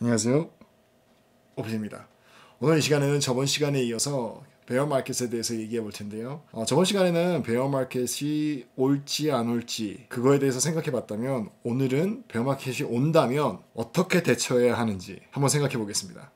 안녕하세요, 오피입니다. 오늘 이 시간에는 저번 시간에 이어서 베어마켓에 대해서 얘기해 볼 텐데요. 저번 시간에는 베어마켓이 올지 안 올지 그거에 대해서 생각해 봤다면, 오늘은 베어마켓이 온다면 어떻게 대처해야 하는지 한번 생각해 보겠습니다.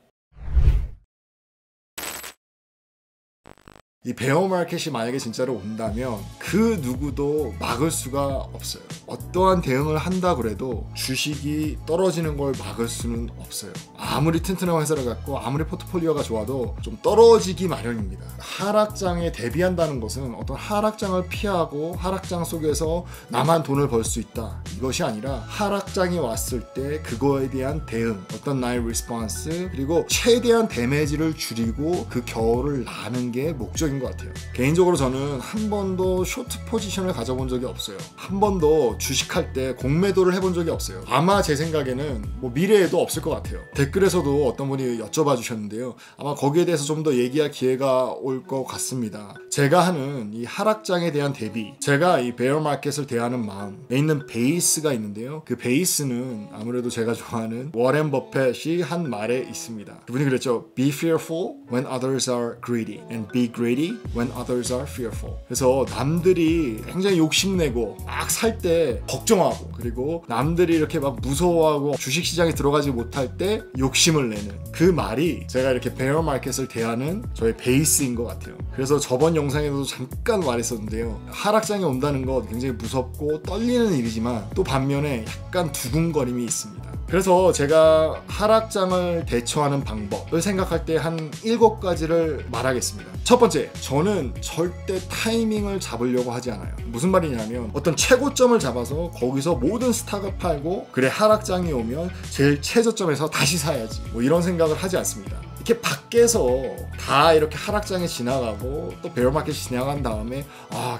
이 베어마켓이 만약에 진짜로 온다면 그 누구도 막을 수가 없어요. 어떠한 대응을 한다 그래도 주식이 떨어지는 걸 막을 수는 없어요. 아무리 튼튼한 회사를 갖고 아무리 포트폴리오가 좋아도 좀 떨어지기 마련입니다. 하락장에 대비한다는 것은 어떤 하락장을 피하고 하락장 속에서 나만 돈을 벌 수 있다, 이것이 아니라 하락장이 왔을 때 그거에 대한 대응, 어떤 나의 리스폰스, 그리고 최대한 데미지를 줄이고 그 겨울을 나는 게 목적인 것 같아요. 개인적으로 저는 한 번도 쇼트 포지션을 가져본 적이 없어요. 한 번도 주식할 때 공매도를 해본 적이 없어요. 아마 제 생각에는 미래에도 없을 것 같아요. 댓글에서도 어떤 분이 여쭤봐 주셨는데요, 아마 거기에 대해서 좀 더 얘기할 기회가 올 것 같습니다. 제가 하는 이 하락장에 대한 대비, 제가 이 베어 마켓을 대하는 마음에 있는 베이스가 있는데요, 그 베이스는 아무래도 제가 좋아하는 워렌 버펫이 한 말에 있습니다. 그분이 그랬죠. Be fearful when others are greedy and be greedy when others are fearful. 그래서 남들이 굉장히 욕심내고 막 살 때 걱정하고, 그리고 남들이 이렇게 막 무서워하고 주식시장에 들어가지 못할 때 욕심을 내는 그 말이 제가 이렇게 베어 마켓을 대하는 저의 베이스인 것 같아요. 그래서 저번 영상에도 잠깐 말했었는데요, 하락장이 온다는 것 굉장히 무섭고 떨리는 일이지만 또 반면에 약간 두근거림이 있습니다. 그래서 제가 하락장을 대처하는 방법을 생각할 때 한 7가지를 말하겠습니다. 첫 번째, 저는 절대 타이밍을 잡으려고 하지 않아요. 무슨 말이냐면, 어떤 최고점을 잡아서 거기서 모든 스탁을 팔고 그래 하락장이 오면 제일 최저점에서 다시 사야지, 이런 생각을 하지 않습니다. 이렇게 밖에서 다 이렇게 하락장이 지나가고 또 베어마켓이 지나간 다음에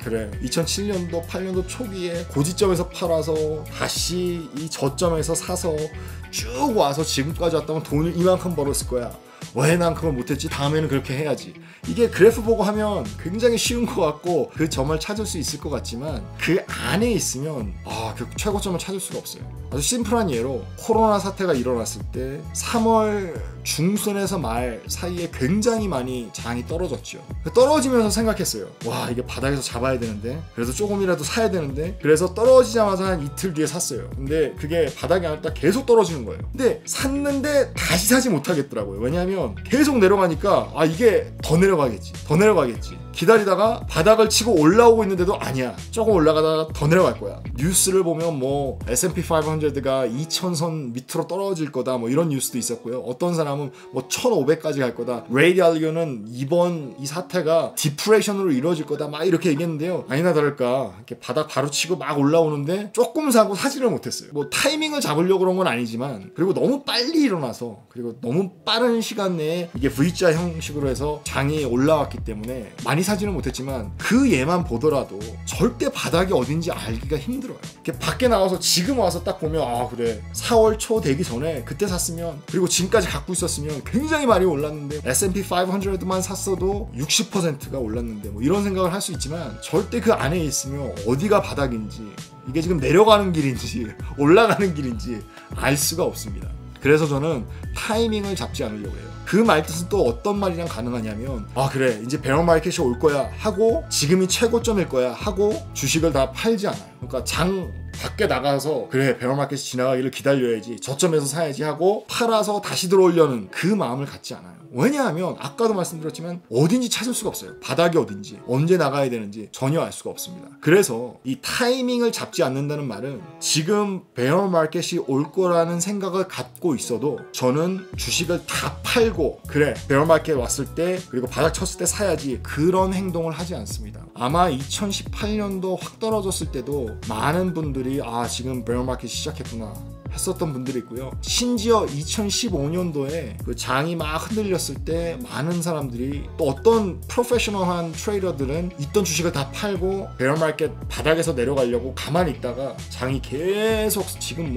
그래 2007년도 8년도 초기에 고지점에서 팔아서 다시 이 저점에서 사서 쭉 와서 지금까지 왔다면 돈을 이만큼 벌었을 거야, 왜 난 그걸 못했지, 다음에는 그렇게 해야지. 이게 그래프 보고 하면 굉장히 쉬운 것 같고 그 점을 찾을 수 있을 것 같지만, 그 안에 있으면 그 최고점을 찾을 수가 없어요. 아주 심플한 예로 코로나 사태가 일어났을 때 3월 중순에서 말 사이에 굉장히 많이 장이 떨어졌죠. 떨어지면서 생각했어요. 와, 이게 바닥에서 잡아야 되는데, 그래서 조금이라도 사야 되는데, 그래서 떨어지자마자 한 이틀 뒤에 샀어요. 근데 그게 바닥이 아니라 계속 떨어지는 거예요. 근데 샀는데 다시 사지 못하겠더라고요. 왜냐하면 계속 내려가니까 이게 더 내려가겠지 기다리다가 바닥을 치고 올라오고 있는데도 아니야, 조금 올라가다가 더 내려갈 거야. 뉴스를 보면 S&P 500가 2000선 밑으로 떨어질 거다, 이런 뉴스도 있었고요. 어떤 사람은 1500까지 갈 거다, 레이 달리오는 이번 이 사태가 디프레션으로 이루어질 거다, 막 이렇게 얘기했는데요, 아니나 다를까 이렇게 바닥 바로 치고 막 올라오는데 조금 사고 사지를 못했어요. 타이밍을 잡으려고 그런 건 아니지만, 그리고 너무 빨리 일어나서, 그리고 너무 빠른 시간 내에 이게 V자 형식으로 해서 장이 올라왔기 때문에 많이 사지는 못했지만, 그 예만 보더라도 절대 바닥이 어딘지 알기가 힘들어요. 이렇게 밖에 나와서 지금 와서 딱 보면 그래 4월 초 되기 전에 그때 샀으면, 그리고 지금까지 갖고 있었으면 굉장히 많이 올랐는데, S&P 500만 샀어도 60%가 올랐는데, 이런 생각을 할 수 있지만, 절대 그 안에 있으면 어디가 바닥인지, 이게 지금 내려가는 길인지 올라가는 길인지 알 수가 없습니다. 그래서 저는 타이밍을 잡지 않으려고 해요. 그 말뜻은 또 어떤 말이랑 가능하냐면, 그래 이제 베어 마켓이 올 거야 하고, 지금이 최고점일 거야 하고 주식을 다 팔지 않아요. 그러니까 장 밖에 나가서 그래 베어 마켓이 지나가기를 기다려야지, 저점에서 사야지 하고 팔아서 다시 들어오려는 그 마음을 갖지 않아요. 왜냐하면 아까도 말씀드렸지만 어딘지 찾을 수가 없어요. 바닥이 어딘지, 언제 나가야 되는지 전혀 알 수가 없습니다. 그래서 이 타이밍을 잡지 않는다는 말은, 지금 베어 마켓이 올 거라는 생각을 갖고 있어도 저는 주식을 다 팔고 그래 베어 마켓 왔을 때, 그리고 바닥 쳤을 때 사야지, 그런 행동을 하지 않습니다. 아마 2018년도 확 떨어졌을 때도 많은 분들이 지금 베어 마켓이 시작했구나 했었던 분들이 있고요. 심지어 2015년도에 그 장이 막 흔들렸을 때 많은 사람들이, 또 어떤 프로페셔널한 트레이더들은 있던 주식을 다 팔고 베어 마켓 바닥에서 내려가려고 가만히 있다가 장이 계속 지금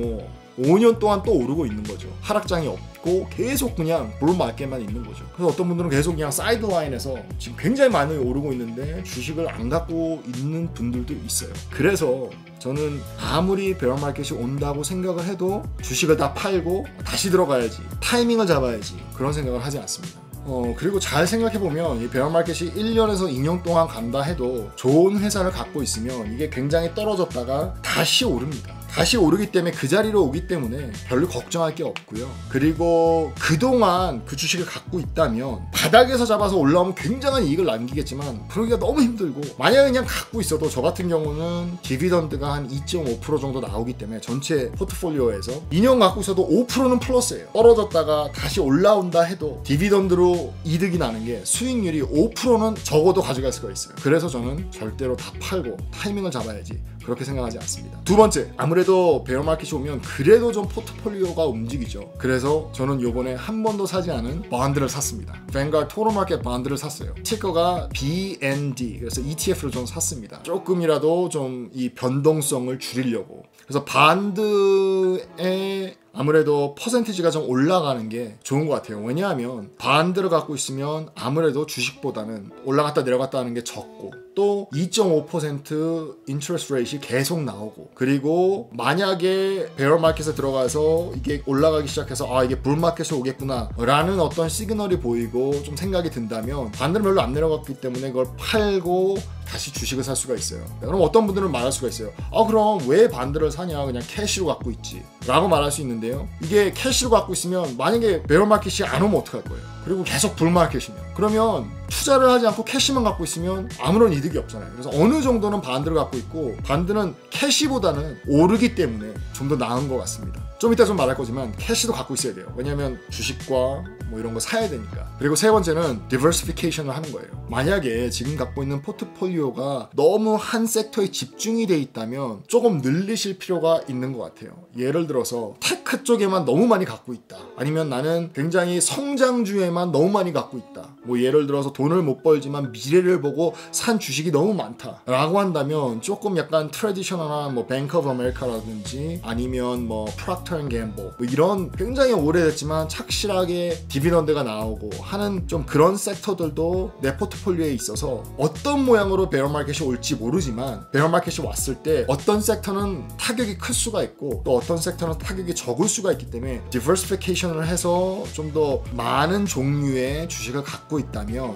5년 동안 또 오르고 있는 거죠. 하락장이 없고 않고 계속 그냥 불마켓만 있는 거죠. 그래서 어떤 분들은 계속 그냥 사이드라인에서 지금 굉장히 많이 오르고 있는데 주식을 안 갖고 있는 분들도 있어요. 그래서 저는 아무리 베어마켓이 온다고 생각을 해도 주식을 다 팔고 다시 들어가야지, 타이밍을 잡아야지, 그런 생각을 하지 않습니다. 그리고 잘 생각해보면 이 베어마켓이 1년에서 2년 동안 간다 해도 좋은 회사를 갖고 있으면 이게 굉장히 떨어졌다가 다시 오릅니다. 다시 오르기 때문에 그 자리로 오기 때문에 별로 걱정할 게 없고요. 그리고 그동안 그 주식을 갖고 있다면 바닥에서 잡아서 올라오면 굉장한 이익을 남기겠지만 그러기가 너무 힘들고, 만약에 그냥 갖고 있어도 저 같은 경우는 디비던드가 한 2.5% 정도 나오기 때문에 전체 포트폴리오에서 2년 갖고 있어도 5%는 플러스예요. 떨어졌다가 다시 올라온다 해도 디비던드로 이득이 나는 게 수익률이 5%는 적어도 가져갈 수가 있어요. 그래서 저는 절대로 다 팔고 타이밍을 잡아야지, 그렇게 생각하지 않습니다. 두 번째, 아무래도 베어마켓이 오면 그래도 좀 포트폴리오가 움직이죠. 그래서 저는 요번에 한 번도 사지 않은 번드를 샀습니다. 뱅가드 토탈마켓 번드를 샀어요. 티커가 BND, 그래서 ETF를 좀 샀습니다. 조금이라도 좀 이 변동성을 줄이려고. 그래서 반드에 아무래도 퍼센티지가 좀 올라가는 게 좋은 것 같아요. 왜냐하면 반드를 갖고 있으면 아무래도 주식보다는 올라갔다 내려갔다 하는 게 적고, 또 2.5% 인트레스트 레이트이 계속 나오고, 그리고 만약에 베어마켓에 들어가서 이게 올라가기 시작해서 아, 이게 불마켓에 오겠구나 라는 어떤 시그널이 보이고 좀 생각이 든다면 반드는 별로 안 내려갔기 때문에 그걸 팔고 다시 주식을 살 수가 있어요. 그럼 어떤 분들은 말할 수가 있어요. 아, 그럼 왜 반드를 사냐, 그냥 캐시로 갖고 있지 라고 말할 수 있는데요, 이게 캐시로 갖고 있으면 만약에 베어마켓이 안 오면 어떡할 거예요? 그리고 계속 불마켓이면, 그러면 투자를 하지 않고 캐시만 갖고 있으면 아무런 이득이 없잖아요. 그래서 어느 정도는 반드를 갖고 있고, 반드는 캐시보다는 오르기 때문에 좀 더 나은 것 같습니다. 좀 이따 좀 말할 거지만 캐시도 갖고 있어야 돼요. 왜냐면 주식과 뭐 이런 거 사야 되니까. 그리고 세 번째는 디버시피케이션을 하는 거예요. 만약에 지금 갖고 있는 포트폴리오가 너무 한 섹터에 집중이 돼 있다면 조금 늘리실 필요가 있는 것 같아요. 예를 들어서 테크 쪽에만 너무 많이 갖고 있다, 아니면 나는 굉장히 성장주에만 너무 많이 갖고 있다, 뭐 예를 들어서 돈을 못 벌지만 미래를 보고 산 주식이 너무 많다 라고 한다면 조금 약간 트래디셔널한 뭐 뱅크 오브 아메리카라든지 아니면 뭐 프록터 앤 갬블 뭐 이런 굉장히 오래됐지만 착실하게 디비던드가 나오고 하는 좀 그런 섹터들도 내 포트폴리오에 있어서 어떤 모양으로 베어마켓이 올지 모르지만 베어마켓이 왔을 때 어떤 섹터는 타격이 클 수가 있고 또 어떤 섹터는 타격이 적을 수가 있기 때문에 디버시피케이션을 해서 좀 더 많은 종류의 주식을 갖고 있다면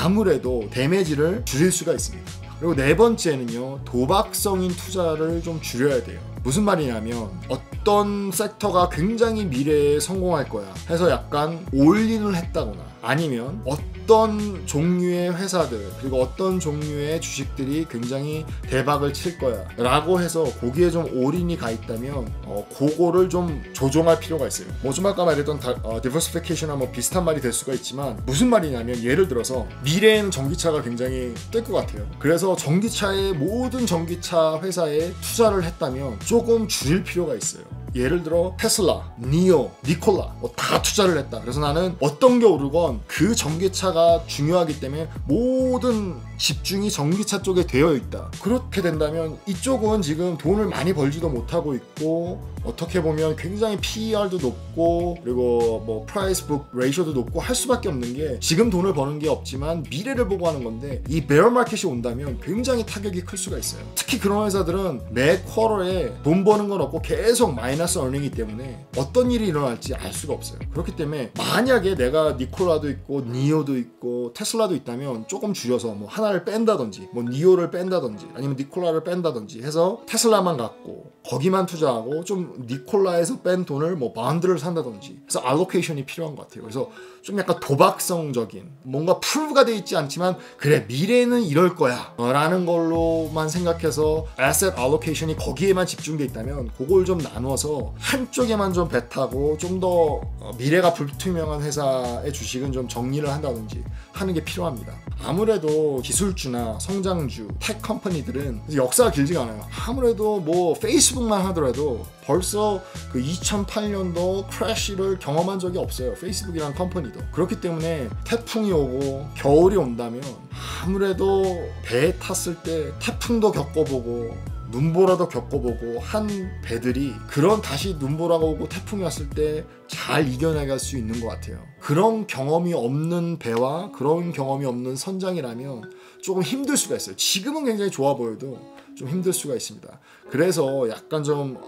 아무래도 데미지를 줄일 수가 있습니다. 그리고 네 번째는요, 도박성인 투자를 좀 줄여야 돼요. 무슨 말이냐면 어떤 섹터가 굉장히 미래에 성공할 거야 해서 약간 올인을 했다거나, 아니면 어떤 종류의 회사들 그리고 어떤 종류의 주식들이 굉장히 대박을 칠 거야 라고 해서 거기에 좀 올인이 가 있다면 그거를 좀 조정할 필요가 있어요. 뭐 좀 아까 말했던 디버시피케이션이나 뭐 비슷한 말이 될 수가 있지만, 무슨 말이냐면 예를 들어서 미래에는 전기차가 굉장히 뜰 것 같아요. 그래서 전기차의 모든 전기차 회사에 투자를 했다면 조금 줄일 필요가 있어요. 예를 들어 테슬라, 니오, 니콜라 뭐 다 투자를 했다. 그래서 나는 어떤 게 오르건 그 전기차가 중요하기 때문에 모든 집중이 전기차 쪽에 되어 있다. 그렇게 된다면 이쪽은 지금 돈을 많이 벌지도 못하고 있고, 어떻게 보면 굉장히 PER도 높고 그리고 뭐 프라이스 북 레이쇼도 높고 할 수밖에 없는 게, 지금 돈을 버는 게 없지만 미래를 보고 하는 건데, 이 베어 마켓이 온다면 굉장히 타격이 클 수가 있어요. 특히 그런 회사들은 매 쿼터에 돈 버는 건 없고 계속 마이너스 어닝이기 때문에 어떤 일이 일어날지 알 수가 없어요. 그렇기 때문에 만약에 내가 니콜라도 있고 니오도 있고 테슬라도 있다면 조금 줄여서 뭐 하나를 뺀다든지 뭐 니오를 뺀다든지 아니면 니콜라를 뺀다든지 해서 테슬라만 갖고 거기만 투자하고 좀 니콜라에서 뺀 돈을 뭐 반드를 산다든지 해서 알로케이션이 필요한 것 같아요. 그래서 좀 약간 도박성적인, 뭔가 프루브가 돼 있지 않지만 그래 미래는 이럴 거야 라는 걸로만 생각해서 애셋 알로케이션이 거기에만 집중돼 있다면 그걸 좀 나누어서 한쪽에만 좀 벳하고 좀 더 미래가 불투명한 회사의 주식은 좀 정리를 한다든지 하는 게 필요합니다. 아무래도 기술주나 성장주, 텍 컴퍼니들은 역사가 길지가 않아요. 아무래도 뭐 페이스북만 하더라도 벌써 그 2008년도 크래시를 경험한 적이 없어요. 페이스북이라는 컴퍼니도. 그렇기 때문에 태풍이 오고 겨울이 온다면 아무래도 배에 탔을 때 태풍도 겪어보고 눈보라도 겪어보고 한 배들이 그런 다시 눈보라가 오고 태풍이 왔을 때 잘 이겨나갈 수 있는 것 같아요. 그런 경험이 없는 배와 그런 경험이 없는 선장이라면 조금 힘들 수가 있어요. 지금은 굉장히 좋아 보여도 좀 힘들 수가 있습니다. 그래서 약간 좀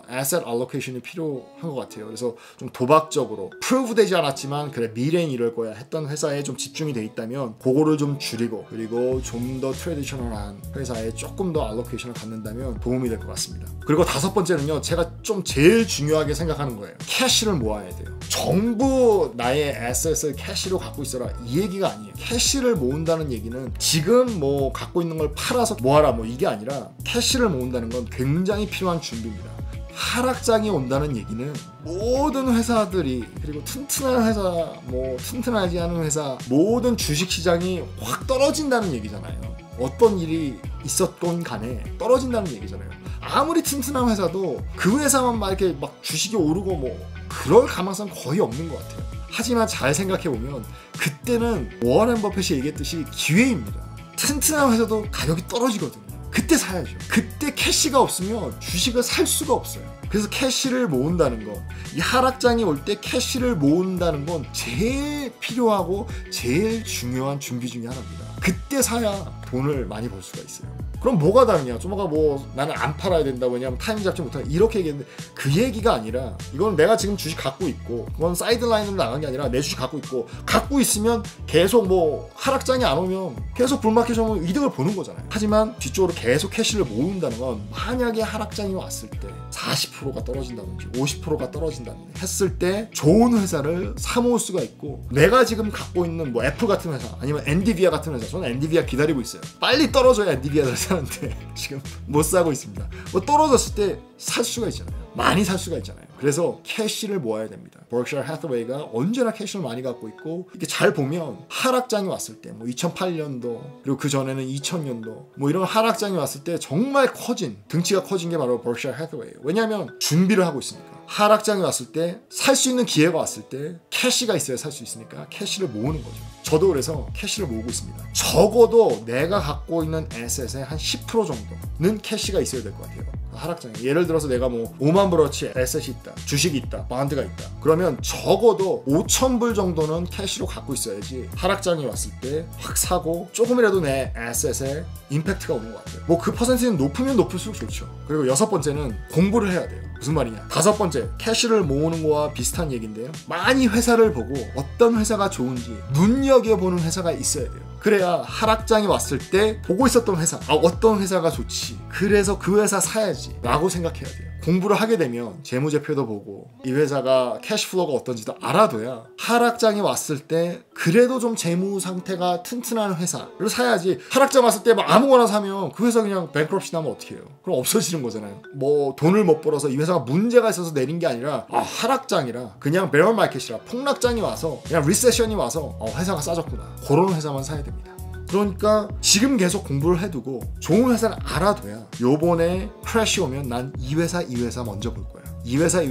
asset allocation이 필요한 것 같아요. 그래서 좀 도박적으로 prove 되지 않았지만 그래 미래는 이럴 거야 했던 회사에 좀 집중이 돼 있다면 그거를 좀 줄이고 그리고 좀 더 트래디셔널한 회사에 조금 더 allocation을 갖는다면 도움이 될 것 같습니다. 그리고 다섯 번째는요, 제가 좀 제일 중요하게 생각하는 거예요. 캐시를 모아야 돼요. 전부 나의 asset을 캐시로 갖고 있어라 이 얘기가 아니에요. 캐시를 모은다는 얘기는 지금 뭐 갖고 있는 걸 팔아서 모아라 뭐 이게 아니라 캐시를 모은다는 건 굉장히 필요한 준비입니다. 하락장이 온다는 얘기는 모든 회사들이 그리고 튼튼한 회사 뭐 튼튼하지 않은 회사 모든 주식시장이 확 떨어진다는 얘기잖아요. 어떤 일이 있었건 간에 떨어진다는 얘기잖아요. 아무리 튼튼한 회사도 그 회사만 막 이렇게 막 주식이 오르고 뭐 그럴 가능성 거의 없는 것 같아요. 하지만 잘 생각해보면 그때는 워런 버핏이 얘기했듯이 기회입니다. 튼튼한 회사도 가격이 떨어지거든요. 그때 사야죠. 그때 캐시가 없으면 주식을 살 수가 없어요. 그래서 캐시를 모은다는 거, 이 하락장이 올 때 캐시를 모은다는 건 제일 필요하고 제일 중요한 준비 중에 하나입니다. 그때 사야 돈을 많이 벌 수가 있어요. 그럼 뭐가 다르냐? 좀 아까 뭐 나는 안 팔아야 된다 왜냐면 타이밍 잡지 못하는 이렇게 얘기했는데 그 얘기가 아니라 이건 내가 지금 주식 갖고 있고 그건 사이드라인으로 나간 게 아니라 내 주식 갖고 있고 갖고 있으면 계속 뭐 하락장이 안 오면 계속 불마켓이 오면 이득을 보는 거잖아요. 하지만 뒤쪽으로 계속 캐시를 모은다는 건 만약에 하락장이 왔을 때 40%가 떨어진다든지 50%가 떨어진다든지 했을 때 좋은 회사를 사모을 수가 있고 내가 지금 갖고 있는 뭐 애플 같은 회사 아니면 엔디비아 같은 회사 저는 엔디비아 기다리고 있어요. 빨리 떨어져야 엔디비아를 사는데 지금 못 사고 있습니다. 뭐 떨어졌을 때 살 수가 있잖아요. 많이 살 수가 있잖아요. 그래서 캐시를 모아야 됩니다. 버크셔 해서웨이가 언제나 캐시를 많이 갖고 있고 이렇게 잘 보면 하락장이 왔을 때 뭐 2008년도 그리고 그 전에는 2000년도 뭐 이런 하락장이 왔을 때 정말 커진 등치가 커진 게 바로 버크셔 해서웨이예요. 왜냐하면 준비를 하고 있으니까. 하락장이 왔을 때 살 수 있는 기회가 왔을 때 캐시가 있어야 살 수 있으니까 캐시를 모으는 거죠. 저도 그래서 캐시를 모으고 있습니다. 적어도 내가 갖고 있는 에셋의 한 10% 정도는 캐시가 있어야 될 것 같아요. 하락장에 예를 들어서 내가 뭐 5만 불어치 에셋이 있다, 주식이 있다, 펀드가 있다. 그러면 적어도 5천 불 정도는 캐시로 갖고 있어야지 하락장이 왔을 때 확 사고 조금이라도 내 에셋에 임팩트가 오는 것 같아요. 뭐 그 퍼센트는 높으면 높을수록 좋죠. 그리고 여섯 번째는 공부를 해야 돼요. 무슨 말이냐? 다섯 번째, 캐시를 모으는 거와 비슷한 얘기인데요. 많이 회사를 보고 어떤 회사가 좋은지 눈여겨보는 회사가 있어야 돼요. 그래야 하락장이 왔을 때 보고 있었던 회사, 어떤 회사가 좋지, 그래서 그 회사 사야지 라고 생각해야 돼요. 공부를 하게 되면 재무제표도 보고 이 회사가 캐시플로우가 어떤지도 알아둬야 하락장이 왔을 때 그래도 좀 재무 상태가 튼튼한 회사를 사야지. 하락장 왔을 때 막 아무거나 사면 그 회사 그냥 뱅크럽시 나면 어떻게 해요? 그럼 없어지는 거잖아요. 뭐 돈을 못 벌어서 이 회사가 문제가 있어서 내린 게 아니라 하락장이라 그냥 베럴 마켓이라 폭락장이 와서 그냥 리세션이 와서 회사가 싸졌구나. 그런 회사만 사야 됩니다. 그러니까 지금 계속 공부를 해두고 좋은 회사를 알아둬야 요번에 크래시 오면 난 이 회사 먼저 볼 거야. 이 회사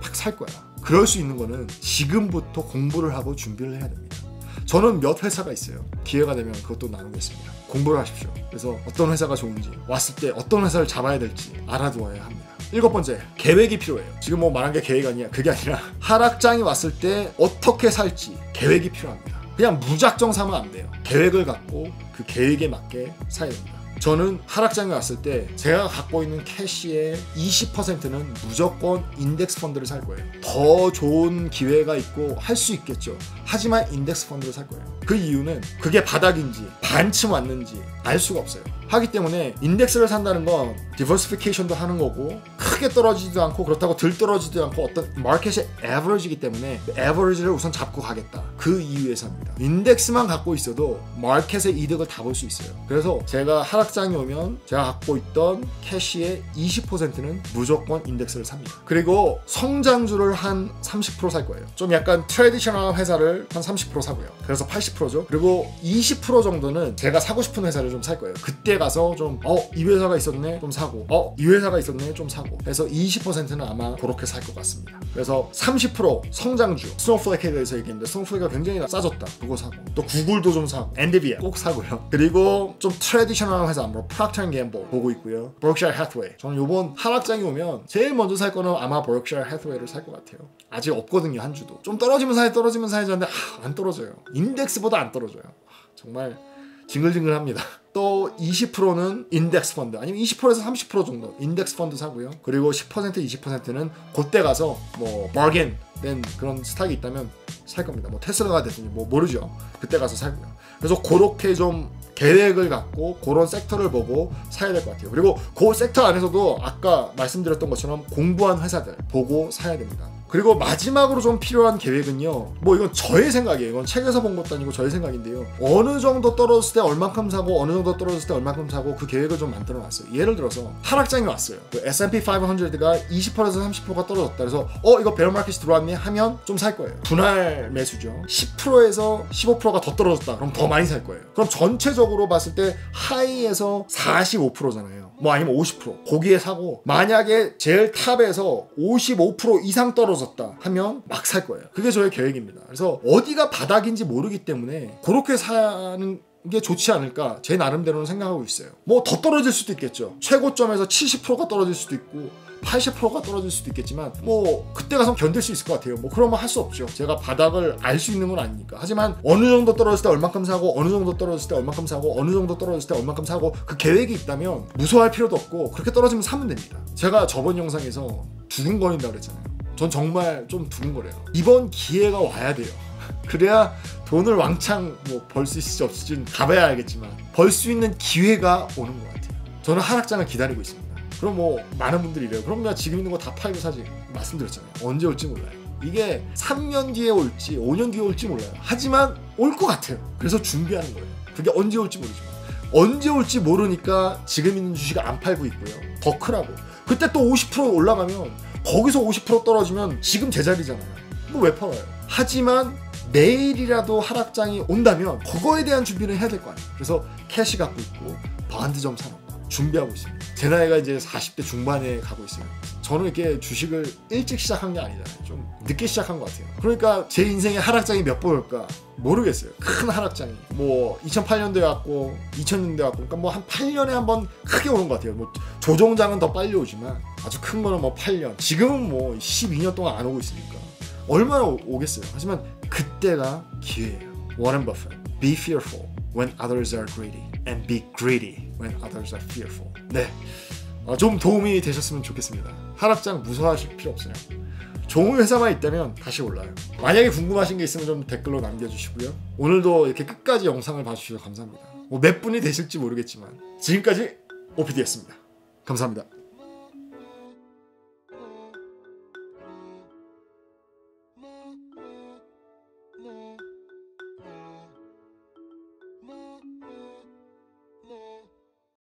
팍 살 거야. 그럴 수 있는 거는 지금부터 공부를 하고 준비를 해야 됩니다. 저는 몇 회사가 있어요. 기회가 되면 그것도 나누겠습니다. 공부를 하십시오. 그래서 어떤 회사가 좋은지 왔을 때 어떤 회사를 잡아야 될지 알아두어야 합니다. 일곱 번째, 계획이 필요해요. 지금 뭐 말한 게 계획 아니야. 그게 아니라 하락장이 왔을 때 어떻게 살지 계획이 필요합니다. 그냥 무작정 사면 안 돼요. 계획을 갖고 그 계획에 맞게 사야 됩니다. 저는 하락장이 왔을 때 제가 갖고 있는 캐시의 20%는 무조건 인덱스 펀드를 살 거예요. 더 좋은 기회가 있고 할 수 있겠죠. 하지만 인덱스 펀드를 살 거예요. 그 이유는 그게 바닥인지 반쯤 왔는지 알 수가 없어요. 하기 때문에 인덱스를 산다는 건 디버시피케이션도 하는 거고 크게 떨어지지도 않고 그렇다고 덜 떨어지지도 않고 어떤 마켓의 에버리지이기 때문에 에버리지를 우선 잡고 가겠다. 그 이유에서 합니다. 인덱스만 갖고 있어도 마켓의 이득을 다 볼 수 있어요. 그래서 제가 하락장이 오면 제가 갖고 있던 캐시의 20%는 무조건 인덱스를 삽니다. 그리고 성장주를 한 30% 살 거예요. 좀 약간 트래디셔널 회사를 한 30% 사고요. 그래서 80%죠. 그리고 20% 정도는 제가 사고 싶은 회사를 좀 살 거예요. 그때 가서 좀 이 회사가 있었네 좀 사고 이 회사가 있었네 좀 사고 10에서 20%는 아마 그렇게 살 것 같습니다. 그래서 30% 성장주 스노우플레이크에 대해서 얘기했는데 스노우플레이크가 굉장히 싸졌다. 그거 사고 또 구글도 좀 사고 엔비디아 꼭 사고요. 그리고 좀 트래디셔널한 회사 뭐 프록터 앤 갬블 보고 있고요. 버크셔 해서웨이 저는 요번 하락장이 오면 제일 먼저 살 거는 아마 버크셔 해서웨이를 살 것 같아요. 아직 없거든요. 한 주도 좀 떨어지면 사야 하는데 안 떨어져요. 인덱스보다 안 떨어져요. 정말 징글징글합니다. 또 20%는 인덱스 펀드 아니면 20%에서 30% 정도 인덱스 펀드 사고요. 그리고 10% 20%는 그때 가서 뭐 바겐 된 그런 스탁이 있다면 살 겁니다. 뭐 테슬라가 됐든지 뭐 모르죠. 그때 가서 살고요. 그래서 그렇게 좀 계획을 갖고 그런 섹터를 보고 사야 될 것 같아요. 그리고 그 섹터 안에서도 아까 말씀드렸던 것처럼 공부한 회사들 보고 사야 됩니다. 그리고 마지막으로 좀 필요한 계획은요. 뭐 이건 저의 생각이에요. 이건 책에서 본 것도 아니고 저의 생각인데요. 어느 정도 떨어졌을 때 얼만큼 사고 어느 정도 떨어졌을 때 얼만큼 사고 그 계획을 좀 만들어 놨어요. 예를 들어서 하락장이 왔어요. 그 S&P 500가 20%에서 30%가 떨어졌다. 그래서 이거 베어마켓이 들어왔네 하면 좀 살 거예요. 분할 매수죠. 10%에서 15%가 더 떨어졌다. 그럼 더 많이 살 거예요. 그럼 전체적으로 봤을 때 하이에서 45%잖아요. 뭐 아니면 50% 거기에 사고 만약에 제일 탑에서 55% 이상 떨어졌다 하면 막 살 거예요. 그게 저의 계획입니다. 그래서 어디가 바닥인지 모르기 때문에 그렇게 사는 게 좋지 않을까 제 나름대로는 생각하고 있어요. 뭐 더 떨어질 수도 있겠죠. 최고점에서 70%가 떨어질 수도 있고 80%가 떨어질 수도 있겠지만 뭐 그때 가서 견딜 수 있을 것 같아요. 뭐 그러면 할 수 없죠. 제가 바닥을 알 수 있는 건 아니니까. 하지만 어느 정도 떨어질 때 얼만큼 사고 어느 정도 떨어질 때 얼만큼 사고 어느 정도 떨어질 때 얼만큼 사고 그 계획이 있다면 무서워할 필요도 없고 그렇게 떨어지면 사면 됩니다. 제가 저번 영상에서 두근거린다고 그랬잖아요. 전 정말 좀 두근거려요. 이번 기회가 와야 돼요. 그래야 돈을 왕창 뭐 벌 수 있을지 없을지는 가봐야 알겠지만 벌 수 있는 기회가 오는 것 같아요. 저는 하락장을 기다리고 있습니다. 그럼 뭐 많은 분들이 이래요. 그럼 나 지금 있는 거 다 팔고 사지. 말씀드렸잖아요. 언제 올지 몰라요. 이게 3년 뒤에 올지 5년 뒤에 올지 몰라요. 하지만 올 것 같아요. 그래서 준비하는 거예요. 그게 언제 올지 모르지만 언제 올지 모르니까 지금 있는 주식을 안 팔고 있고요. 더 크라고. 그때 또 50% 올라가면 거기서 50% 떨어지면 지금 제자리잖아요. 뭐 왜 팔아요? 하지만 내일이라도 하락장이 온다면 그거에 대한 준비를 해야 될 거 아니에요. 그래서 캐시 갖고 있고 바운드 좀 사놓고 준비하고 있습니다. 제 나이가 이제 40대 중반에 가고 있어요. 저는 이렇게 주식을 일찍 시작한 게 아니잖아요. 좀 늦게 시작한 것 같아요. 그러니까 제 인생에 하락장이 몇 번 올까 모르겠어요. 큰 하락장이 뭐 2008년도에 왔고 2000년도에 왔고 그러니까 뭐 한 8년에 한 번 크게 오는 것 같아요. 뭐 조종장은 더 빨리 오지만 아주 큰 거는 뭐 8년 지금은 뭐 12년 동안 안 오고 있으니까 얼마나 오겠어요. 하지만 그때가 기회예요. 워런 버핏 Be fearful when others are greedy and be greedy when others are fearful. 네, 좀 도움이 되셨으면 좋겠습니다. 하락장 무서워하실 필요 없어요. 좋은 회사만 있다면 다시 올라요. 만약에 궁금하신 게 있으면 좀 댓글로 남겨주시고요. 오늘도 이렇게 끝까지 영상을 봐주셔서 감사합니다. 뭐 몇 분이 되실지 모르겠지만 지금까지 OPD였습니다. 감사합니다.